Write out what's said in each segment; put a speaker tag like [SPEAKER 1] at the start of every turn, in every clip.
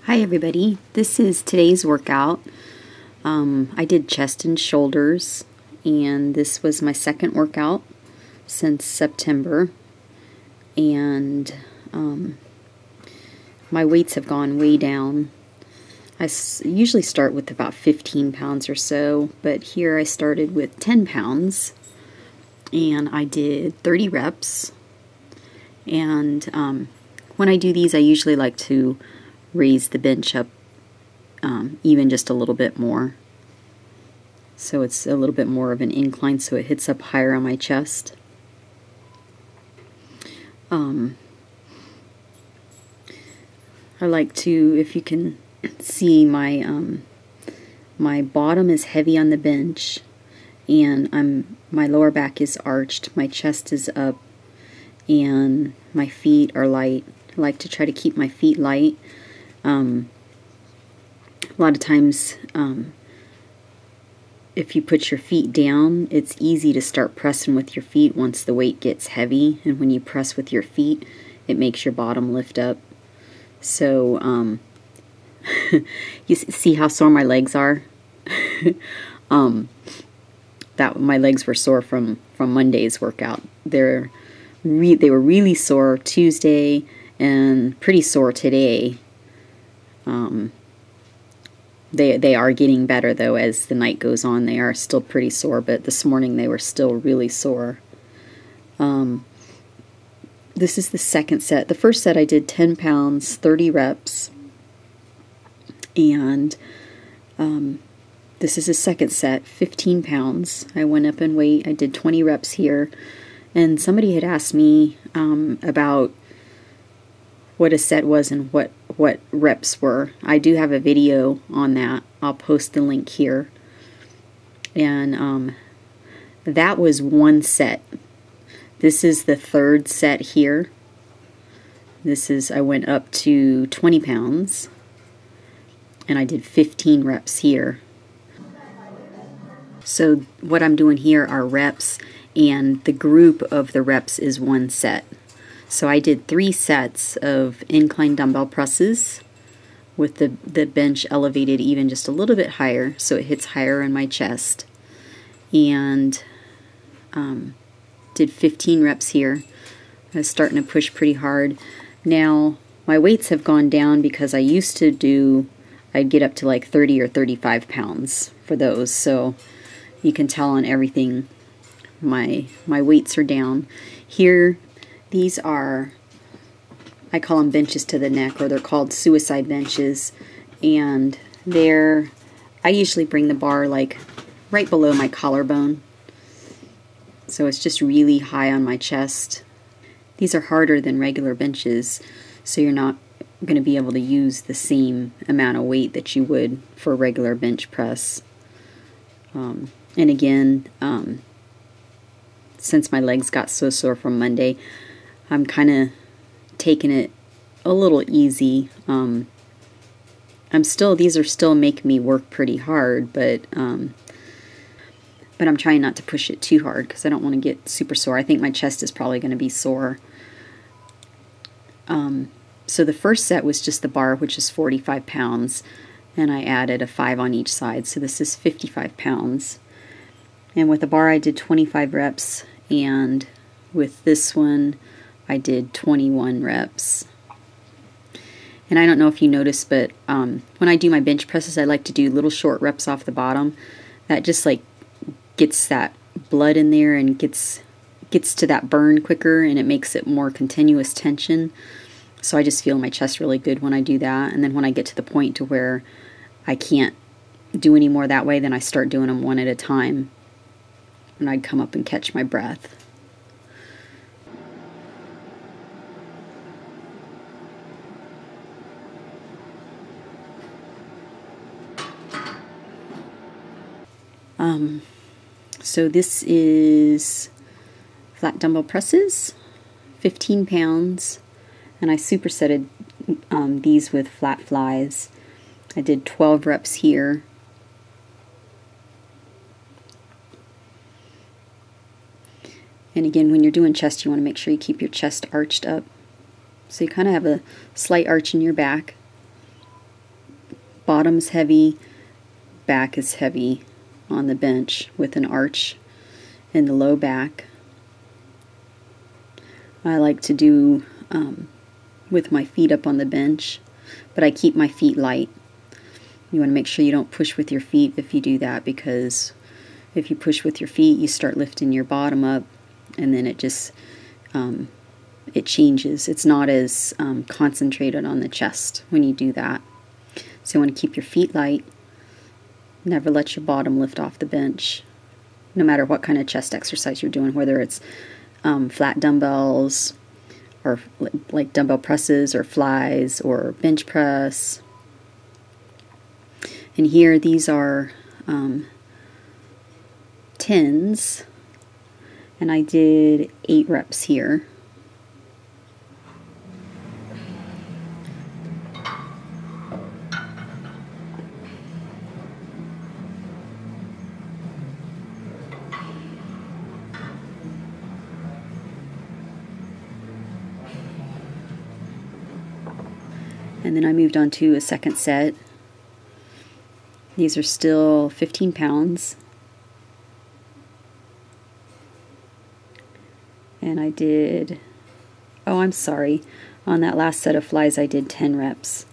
[SPEAKER 1] Hi everybody, this is today's workout. I did chest and shoulders, and this was my second workout since September, and my weights have gone way down. I usually start with about 15 pounds or so, but here I started with 10 pounds, and I did 30 reps, and when I do these I usually like to raise the bench up even just a little bit more. So it's a little bit more of an incline so it hits up higher on my chest. I like to, if you can see, my my bottom is heavy on the bench, and my lower back is arched, my chest is up, and my feet are light. I like to try to keep my feet light. A lot of times, if you put your feet down, it's easy to start pressing with your feet once the weight gets heavy, and when you press with your feet, it makes your bottom lift up. So, you see how sore my legs are? That my legs were sore from Monday's workout. They were really sore Tuesday and pretty sore today. They are getting better though as the night goes on. They are still pretty sore, but this morning they were still really sore. This is the second set. The first set I did 10 pounds, 30 reps, and this is the second set, 15 pounds. I went up in weight. I did 20 reps here, and somebody had asked me about what a set was and what reps were. I do have a video on that. I'll post the link here. And that was one set. This is the third set here. I went up to 20 pounds and I did 15 reps here. So what I'm doing here are reps, and the group of the reps is one set. So I did 3 sets of incline dumbbell presses with the bench elevated even just a little bit higher so it hits higher in my chest. And did 15 reps here. I was starting to push pretty hard. Now my weights have gone down because I used to I'd get up to like 30 or 35 pounds for those. So you can tell on everything my weights are down. Here, these are, I call them benches to the neck, or they're called suicide benches, and I usually bring the bar like right below my collarbone, so it's just really high on my chest. These are harder than regular benches, so you're not going to be able to use the same amount of weight that you would for a regular bench press. And again, since my legs got so sore from Monday, I'm kind of taking it a little easy. These are still making me work pretty hard, but I'm trying not to push it too hard because I don't want to get super sore. I think my chest is probably going to be sore. So the first set was just the bar, which is 45 pounds, and I added a 5 on each side, so this is 55 pounds. And with the bar I did 25 reps, and with this one I did 21 reps. And I don't know if you noticed, but when I do my bench presses, I like to do little short reps off the bottom. That just like gets that blood in there and gets to that burn quicker, and it makes it more continuous tension. So I just feel my chest really good when I do that. And then when I get to the point to where I can't do any more that way, then I start doing them one at a time, and I'd come up and catch my breath. So this is flat dumbbell presses, 15 pounds, and I supersetted these with flat flies. I did 12 reps here. And again, when you're doing chest, you want to make sure you keep your chest arched up. So you kind of have a slight arch in your back. bottom's heavy, back is heavy on the bench with an arch in the low back. I like to do with my feet up on the bench, but I keep my feet light. You want to make sure you don't push with your feet if you do that, because if you push with your feet, you start lifting your bottom up, and then it just it changes. It's not as concentrated on the chest when you do that. So you want to keep your feet light. Never let your bottom lift off the bench, no matter what kind of chest exercise you're doing, whether it's flat dumbbells or like dumbbell presses or flies or bench press. And here these are 10s, and I did 8 reps here. And then I moved on to a second set. These are still 15 pounds. And I did, oh, I'm sorry, on that last set of flies I did 10 reps.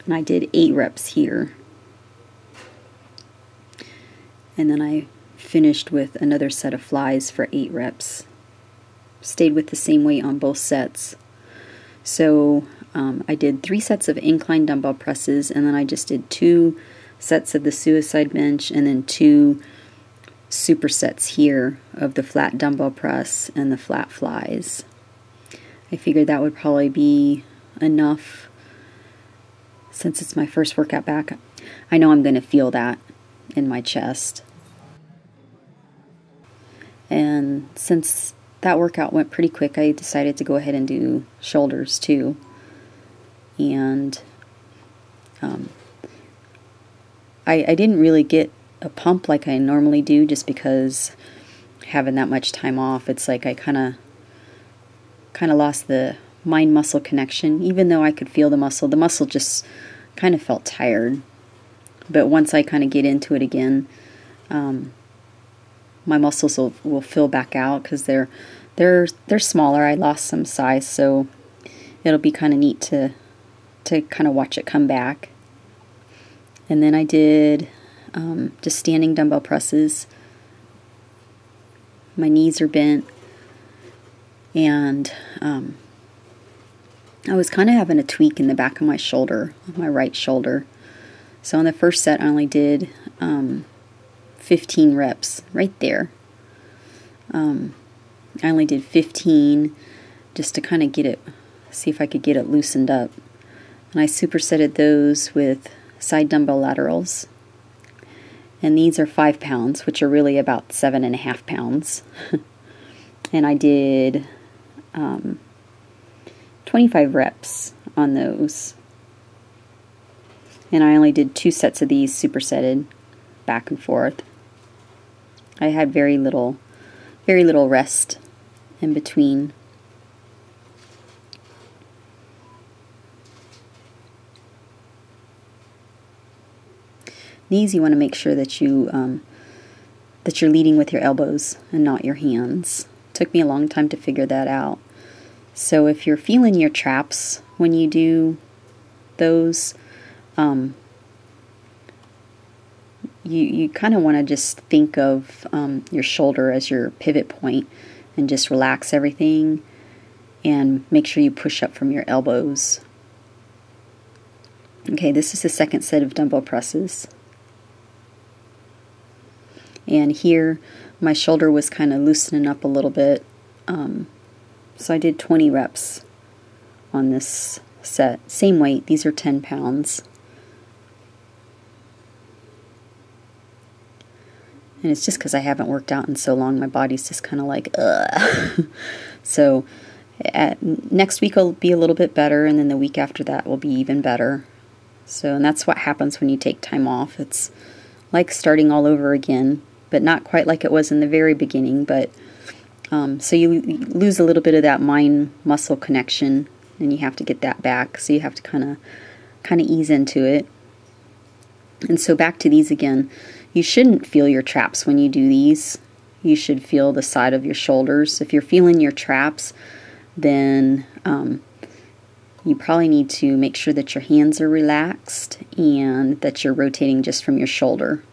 [SPEAKER 1] And I did 8 reps here. And then I finished with another set of flies for 8 reps. Stayed with the same weight on both sets. So I did 3 sets of incline dumbbell presses, and then I just did 2 sets of the suicide bench, and then 2 supersets here of the flat dumbbell press and the flat flies. I figured that would probably be enough since it's my first workout back. I know I'm going to feel that in my chest. And since that workout went pretty quick, I decided to go ahead and do shoulders too. And I didn't really get a pump like I normally do, just because having that much time off, it's like I kind of lost the mind-muscle connection. Even though I could feel the muscle just kind of felt tired. But once I kind of get into it again, my muscles will fill back out, because they're smaller. I lost some size, so it'll be kind of neat to kind of watch it come back. And then I did just standing dumbbell presses. My knees are bent, and I was kind of having a tweak in the back of my shoulder, my right shoulder. So on the first set, I only did 15 reps right there. I only did 15 just to kind of get it, see if I could get it loosened up. And I supersetted those with side dumbbell laterals. And these are 5 pounds, which are really about 7.5 pounds. And I did 25 reps on those. And I only did 2 sets of these supersetted back and forth. I had very little rest in between. These, you want to make sure that you're leading with your elbows and not your hands. Took me a long time to figure that out. So if you're feeling your traps when you do those, you kind of want to just think of your shoulder as your pivot point, and just relax everything and make sure you push up from your elbows. Okay, this is the second set of dumbbell presses. And here my shoulder was kind of loosening up a little bit. So I did 20 reps on this set. Same weight, these are 10 pounds. And it's just because I haven't worked out in so long, my body's just kind of like, ugh. So next week will be a little bit better, and then the week after that will be even better. So, and that's what happens when you take time off. It's like starting all over again, but not quite like it was in the very beginning. But so you lose a little bit of that mind-muscle connection, and you have to get that back. So you have to kind of ease into it. And so back to these again. You shouldn't feel your traps when you do these. You should feel the side of your shoulders. If you're feeling your traps, then you probably need to make sure that your hands are relaxed and that you're rotating just from your shoulder.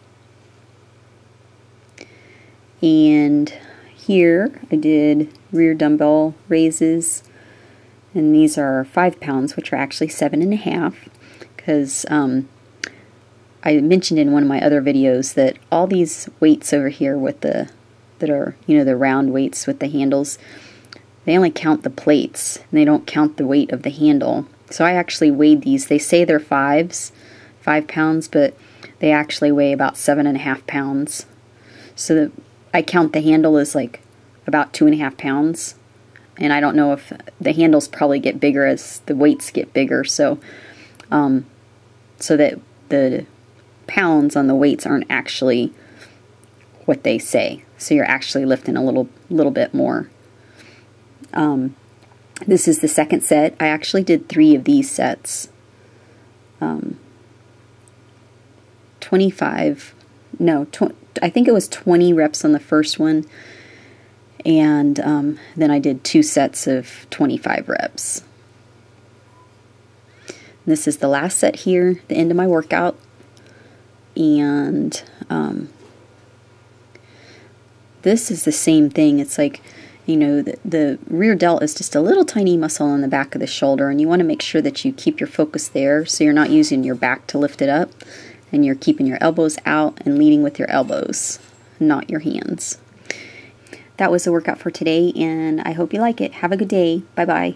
[SPEAKER 1] And here I did rear dumbbell raises, and these are 5 pounds, which are actually 7.5, because I mentioned in one of my other videos that all these weights over here with that are, you know, the round weights with the handles, they only count the plates, and they don't count the weight of the handle. So I actually weighed these. They say they're 5 pounds, but they actually weigh about 7.5 pounds. So I count the handle as like about 2.5 pounds. And I don't know if the handles probably get bigger as the weights get bigger. So, so that the pounds on the weights aren't actually what they say. So you're actually lifting a little bit more. This is the second set. I actually did 3 of these sets. I think it was 20 reps on the first one. And then I did 2 sets of 25 reps. And this is the last set here, the end of my workout. And this is the same thing. It's like, you know, the rear delt is just a little tiny muscle on the back of the shoulder, and you want to make sure that you keep your focus there so you're not using your back to lift it up, and you're keeping your elbows out and leading with your elbows, not your hands. That was the workout for today, and I hope you like it. Have a good day. Bye-bye.